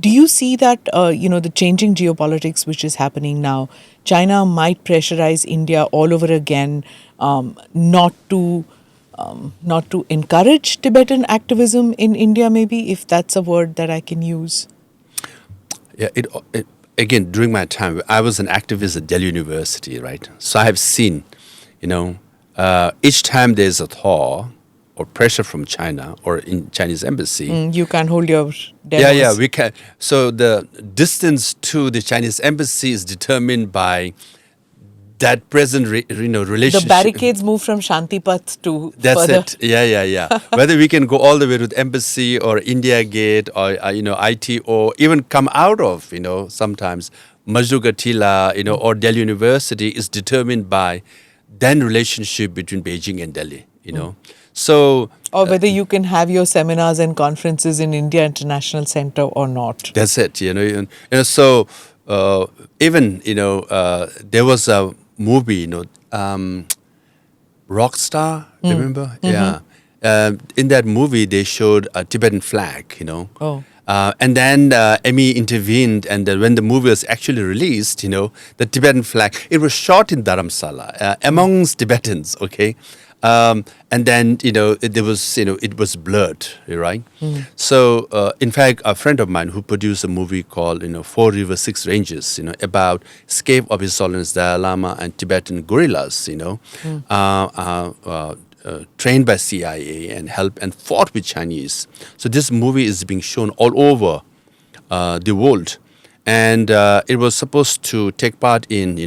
do you see that, the changing geopolitics which is happening now, China might pressurize India all over again, not to encourage Tibetan activism in India, maybe, if that's a word that I can use? Yeah, again, during my time, I was an activist at Delhi University, right? So I have seen, each time there's a thaw or pressure from China or in Chinese embassy. You can't hold your demos. Yeah, we can. So the distance to the Chinese embassy is determined by that present, relationship. The barricades move from Shantipath to That's further. it. Yeah. Whether we can go all the way to the embassy or India Gate or, IT, or even come out of, sometimes Majdugatila, or Delhi University is determined by then relationship between Beijing and Delhi, So, or whether you can have your seminars and conferences in India International Center or not. That's it, So even, there was a movie, Rockstar, remember? Mm-hmm. Yeah. In that movie, they showed a Tibetan flag, Oh. And then Emmy intervened, and when the movie was actually released, the Tibetan flag, it was shot in Dharamsala amongst Tibetans, okay? And then, it was blurred, right? So, in fact, a friend of mine who produced a movie called, Four Rivers, Six Ranges, about escape of His Holiness Dalai Lama and Tibetan guerrillas, trained by CIA and helped and fought with Chinese. So this movie is being shown all over the world. And it was supposed to take part in,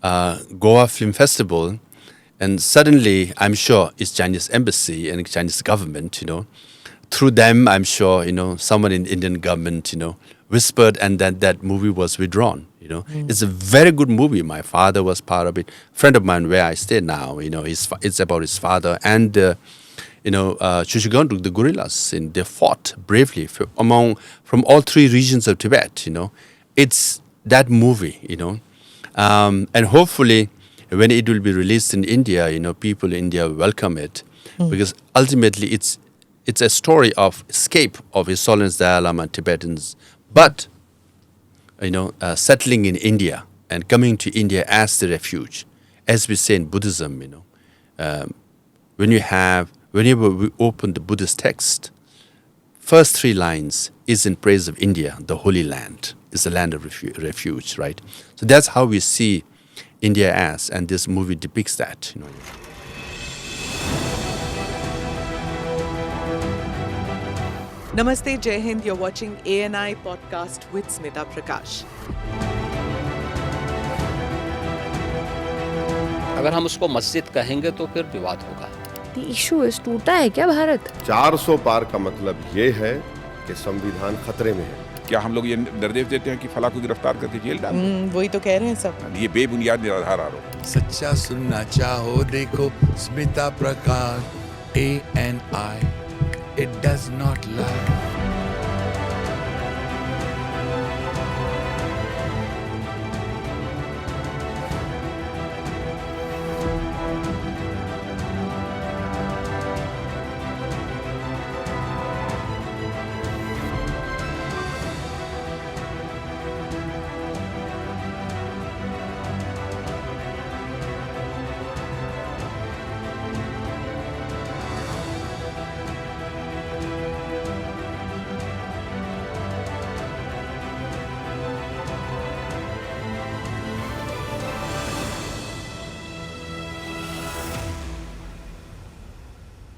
Goa Film Festival. And suddenly, I'm sure it's Chinese embassy and Chinese government, through them, I'm sure, someone in the Indian government, whispered, and then that movie was withdrawn, It's a very good movie. My father was part of it. A friend of mine where I stay now, it's about his father and, Shushiganduk, the guerrillas, and they fought bravely from all three regions of Tibet, It's that movie, and hopefully, when it will be released in India, people in India welcome it because ultimately it's a story of escape of His Holiness Dalai Lama and Tibetans, but settling in India and coming to India as the refuge, as we say in Buddhism. Whenever we open the Buddhist text, first three lines is in praise of India, the Holy Land, is the land of refuge, right? So that's how we see India as, and this movie depicts that. Namaste, Jai Hind. You're watching ANI podcast with Smita Prakash. अगर हम उसको मस्जिद कहेंगे तो फिर विवाद होगा. The issue is टूटा है क्या भारत? 400 पार का मतलब ये है कि संविधान खतरे में है. क्या हम लोग ये निर्देश देते हैं कि फला को गिरफ्तार करके जेल डाल दें? वही तो कह रहे हैं सब. ये बेबुनियाद निराधार आरोप. सच्चा सुनना चाहो देखो स्मिता प्रकाश ANI. It does not lie.